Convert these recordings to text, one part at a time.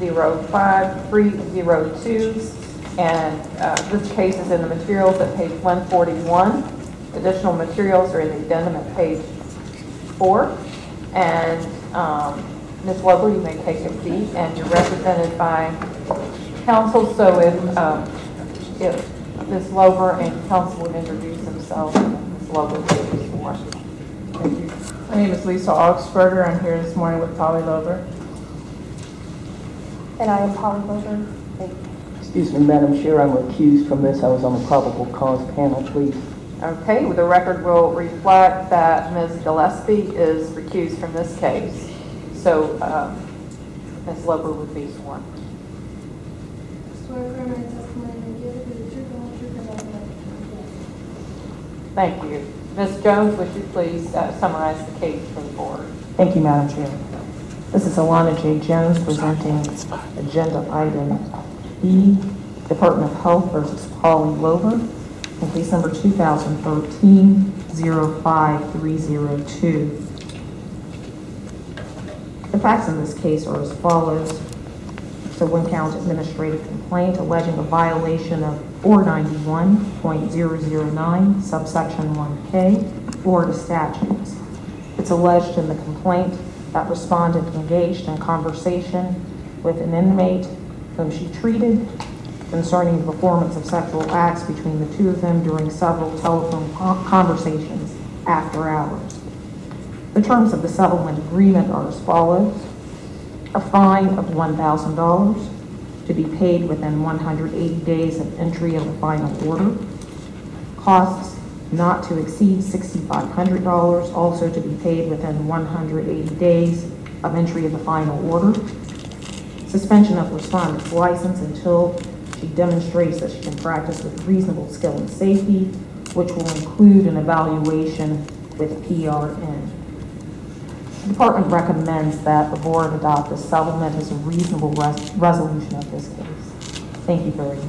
105-302, and this case is in the materials at page 141. Additional materials are in the addendum at page 4. And Ms. Loeber, you may take a seat, and you're represented by counsel. So if Ms. Loeber and counsel would introduce themselves, Ms. Loeber, please. Thank you. My name is Lisa Augsburger. I'm here this morning with Polly Loeber. And I am Polly Loeber. Thank you. Excuse me, Madam Chair, I'm recused from this. I was on the probable cause panel, please. Okay, well, the record will reflect that Ms. Gillespie is recused from this case. So Ms. Loeber would be sworn. Thank you. Ms. Jones, would you please summarize the case for the board? Thank you, Madam Chair. This is Alana J. Jones presenting agenda item E, Department of Health versus Polly Loeber, in case number 2013-05302. The facts in this case are as follows. So one count administrative complaint alleging a violation of 491.009 subsection 1K Florida statutes. It's alleged in the complaint that respondent engaged in conversation with an inmate whom she treated concerning the performance of sexual acts between the two of them during several telephone conversations after hours. The terms of the settlement agreement are as follows. A fine of $1,000 to be paid within 180 days of entry of the final order. Costs not to exceed $6,500, also to be paid within 180 days of entry of the final order. Suspension of respondent's license until she demonstrates that she can practice with reasonable skill and safety, which will include an evaluation with PRN. The department recommends that the board adopt the settlement as a reasonable resolution of this case. Thank you very much.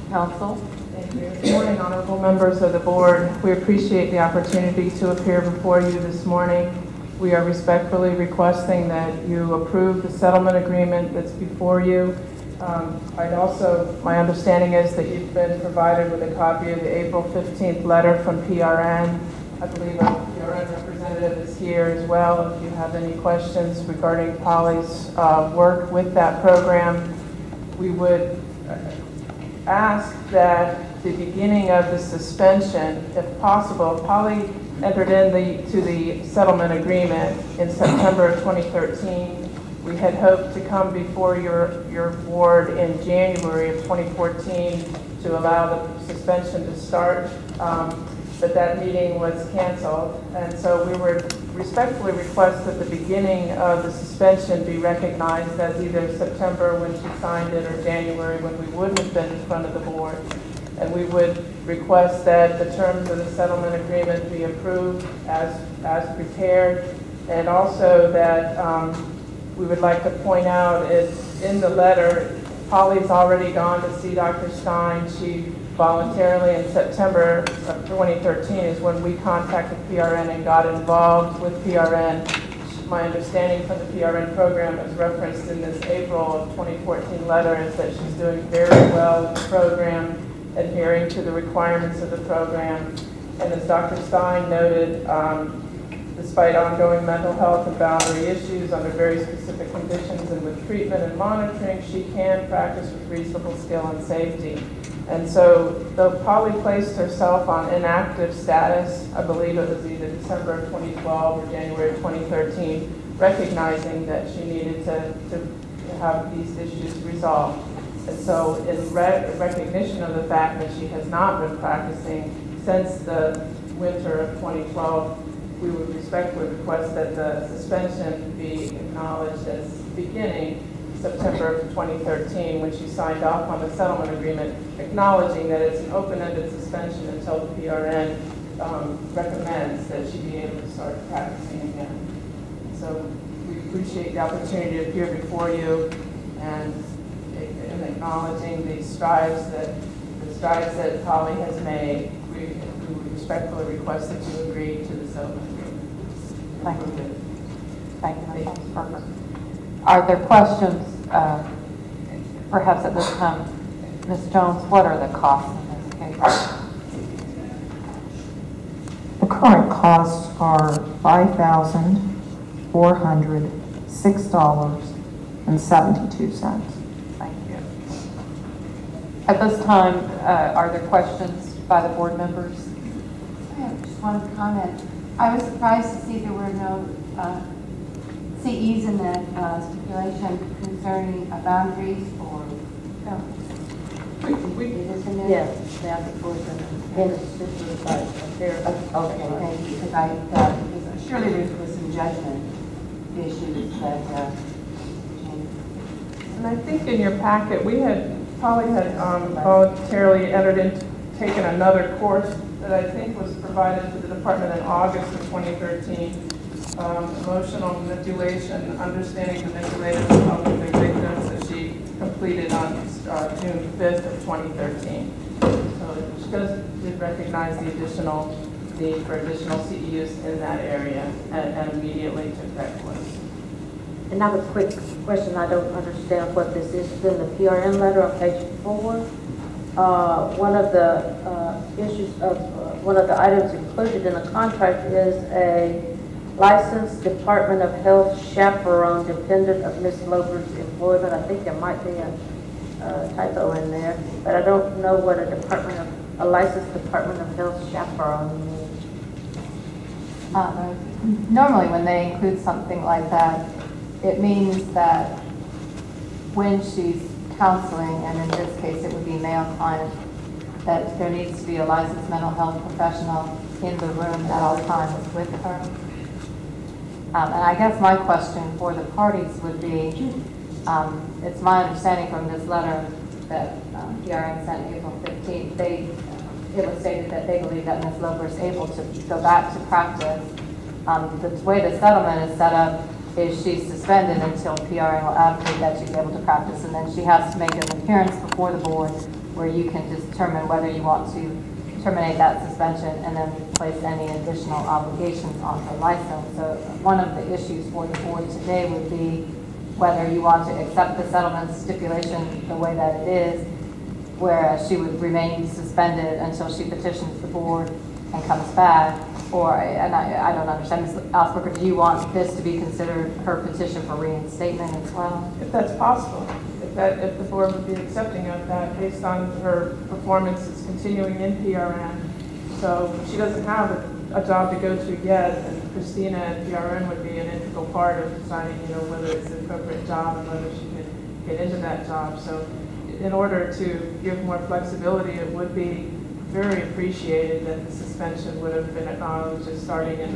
Counsel? Thank you. Good morning, honorable members of the board. We appreciate the opportunity to appear before you this morning. We are respectfully requesting that you approve the settlement agreement that's before you. My understanding is that you've been provided with a copy of the April 15th letter from PRN. I believe a PRN representative is here as well. If you have any questions regarding Polly's work with that program, we would ask that the beginning of the suspension, if possible, Polly entered into the settlement agreement in September of 2013. We had hoped to come before your board in January of 2014 to allow the suspension to start. But that meeting was canceled, and so we would respectfully request that the beginning of the suspension be recognized as either September when she signed it or January when we wouldn't have been in front of the board. And we would request that the terms of the settlement agreement be approved as prepared, and also that we would like to point out is in the letter, Polly's already gone to see Dr. Stein. She voluntarily in September of 2013 is when we contacted PRN and got involved with PRN. My understanding from the PRN program as referenced in this April of 2014 letter is that she's doing very well with the program, adhering to the requirements of the program. And as Dr. Stein noted, despite ongoing mental health and boundary issues under very specific conditions and with treatment and monitoring, she can practice with reasonable skill and safety. And so though Polly placed herself on inactive status, I believe it was either December of 2012 or January of 2013, recognizing that she needed to have these issues resolved. And so in recognition of the fact that she has not been practicing since the winter of 2012, we would respectfully request that the suspension be acknowledged as beginning September of 2013 when she signed off on the settlement agreement, acknowledging that it's an open-ended suspension until the PRN recommends that she be able to start practicing again. So we appreciate the opportunity to appear before you and acknowledging the strides that Polly has made. We would respectfully request that you agree to the settlement agreement. Thank you. Thank you. Perfect. Are there questions, perhaps at this time? Ms. Jones, what are the costs in this case? The current costs are $5,406.72. Thank you. At this time, are there questions by the board members? I have just one comment. I was surprised to see there were no CEs in the stipulation concerning boundaries or. It is in there? Yes, that's the portion in the stipulation. Okay, Thank you, because surely there was some judgment issues that changed. And I think in your packet, Polly had voluntarily taken another course that I think was provided to the department in August of 2013. Emotional manipulation, understanding manipulative of the victims that she completed on June 5th of 2013. So she did recognize the additional need for additional CEUs in that area and immediately took that course. Another quick question, I don't understand what this is. It's in the PRN letter on page 4. One of the issues of, one of the items included in the contract is a licensed Department of Health chaperone dependent of Ms. Loeber's employment. I think there might be a typo in there, but I don't know what a licensed Department of Health chaperone means. Normally, when they include something like that, it means that when she's counseling, and in this case it would be male clients, that there needs to be a licensed mental health professional in the room at all times with her. And I guess my question for the parties would be, it's my understanding from this letter that PRN sent April 15th, it was stated that they believe that Ms. Loeber is able to go back to practice. The way the settlement is set up is she's suspended until PRN will advocate that she's able to practice, and then she has to make an appearance before the board where you can determine whether you want to terminate that suspension and then place any additional obligations on her license. So one of the issues for the board today would be whether you want to accept the settlement stipulation the way that it is, whereas she would remain suspended until she petitions the board and comes back, or, and I don't understand, Ms. Asperger, do you want this to be considered her petition for reinstatement as well? If that's possible, if the board would be accepting of that based on her performance is continuing in PRN. So she doesn't have a job to go to yet, and Christina at PRN would be an integral part of deciding, whether it's the appropriate job and whether she could get into that job. So in order to give more flexibility, it would be very appreciated that the suspension would have been acknowledged just starting in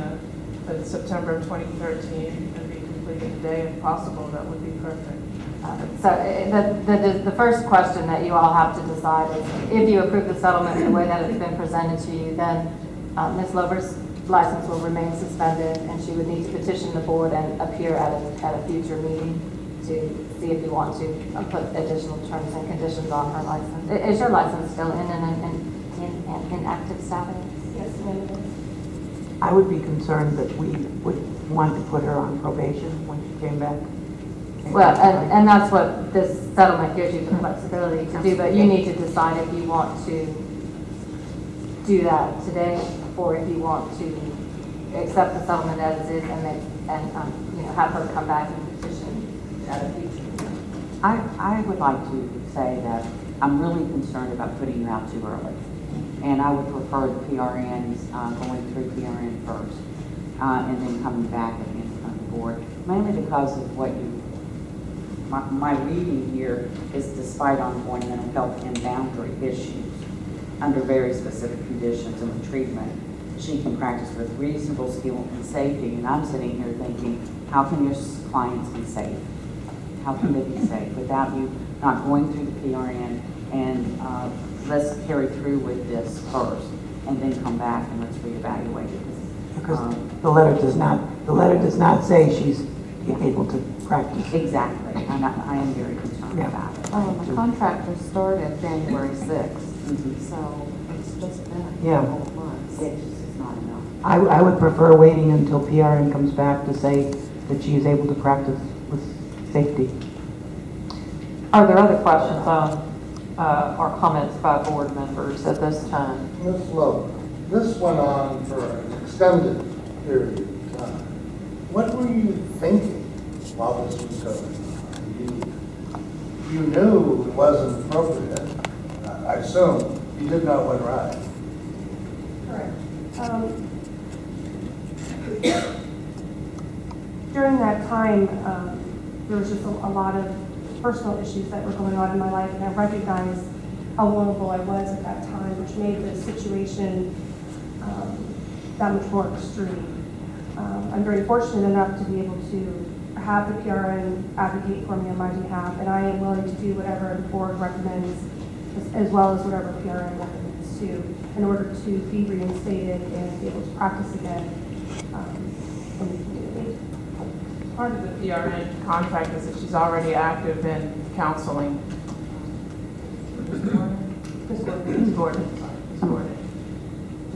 the September of 2013 and be completed today if possible. That would be perfect. So the first question that you all have to decide is, if you approve the settlement the way that it's been presented to you, then Ms. Loeber's license will remain suspended, and she would need to petition the board and appear at a future meeting to see if you want to put additional terms and conditions on her license. Is your license still in an inactive status? Yes, it is. I would be concerned that we would want to put her on probation when she came back. Well, and that's what this settlement gives you the flexibility to do, but you need to decide if you want to do that today, or if you want to accept the settlement as it is and have her come back and petition at a future meeting. I would like to say that I'm really concerned about putting her out too early. And I would prefer the PRNs going through PRN first and then coming back and in front of the board, mainly because of what my reading here is despite ongoing mental health and boundary issues under very specific conditions and with treatment, she can practice with reasonable skill and safety. And I'm sitting here thinking, how can your clients be safe? How can they be safe without you not going through the PRN and let's carry through with this first and then come back and let's reevaluate it. Because the letter does not say she's able to practice. Exactly. And I am very concerned about it. The contract was started January 6th, so it's just been a couple of months. It's just not enough. I would prefer waiting until PRN comes back to say that she is able to practice with safety. Are there other questions or comments by board members at this time? Ms. Loeber, this went on for an extended period of time. What were you thinking while this was going on? You knew it wasn't appropriate. I assume you did know what right. Correct. During that time, there was just a lot of personal issues that were going on in my life, and I recognized how vulnerable I was at that time, which made the situation that much more extreme. I'm very fortunate enough to be able to have the PRN advocate for me on my behalf, and I am willing to do whatever the board recommends, as well as whatever PRN recommends too, in order to be reinstated and be able to practice again in the community. Part of the PRN contract is that she's already active in counseling. Ms. Gordon,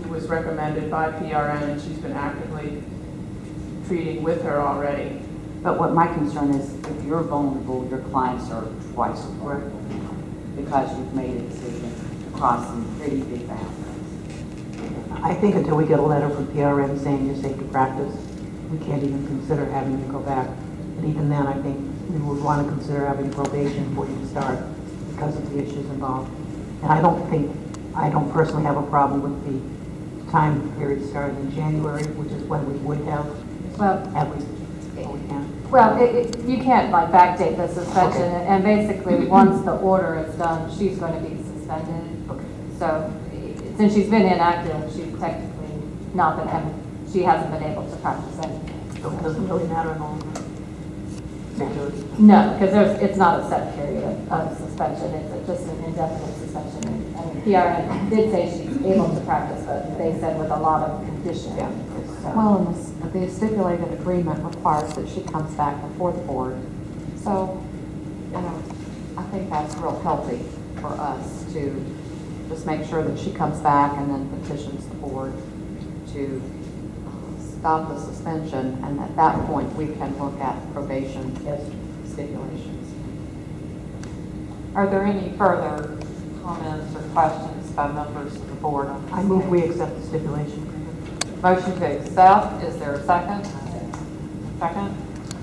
who was recommended by PRN, and she's been actively treating with her already. But what my concern is, if you're vulnerable, your clients are twice as vulnerable because you've made a decision to cross some pretty big boundaries. I think until we get a letter from PRN saying you're safe to practice, we can't even consider having you go back. And even then, I think we would want to consider having probation before you start because of the issues involved. And I don't personally have a problem with the time period starting in January, which is when we would have at least what we can. Well, you can't like backdate the suspension, and basically once the order is done, she's going to be suspended. Okay. So since she's been inactive, she's technically not been able, she hasn't been able to practice anything. So it doesn't really matter at all. No, because it's not a set period of suspension. It's just an indefinite suspension. And PRN did say she's able to practice, but they said with a lot of conditions. Yeah. So. Well, and the stipulated agreement requires that she comes back before the board. So, I think that's real healthy for us to just make sure that she comes back and then petitions the board to stop the suspension, and at that point we can look at probation stipulations. Are there any further comments or questions by members of the board on this? I move we accept the stipulation agreement. Motion to accept. Is there a second? Second.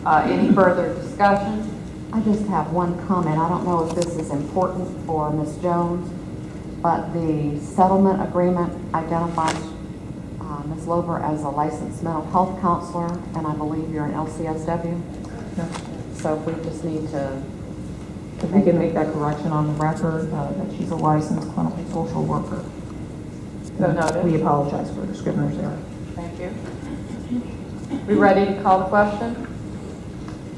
Any further discussion? I just have one comment. I don't know if this is important for Ms. Jones, but the settlement agreement identifies Ms. Loeber as a licensed mental health counselor, and I believe you're an LCSW. No. So we just need to... If we can make that correction on the record, that she's a licensed clinical social worker. So noted. We apologize for the scrivener's error. Thank you. We ready to call the question?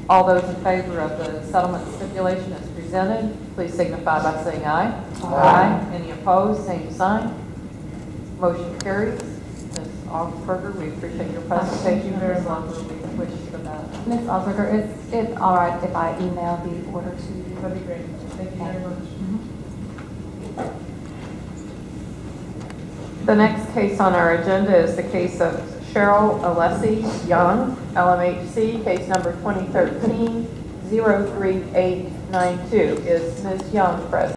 All those in favor of the settlement stipulation as presented, please signify by saying aye. Aye. Any opposed, same sign. Motion carries. Ms. Augsburger, we appreciate your presentation. Very much. We wish for that. Ms. Augsburger, is it all right if I email the order to you? That'd be great. Thank you very much. The next case on our agenda is the case of Cheryl Alessi Young, LMHC, case number 2013-03892. Is Ms. Young present?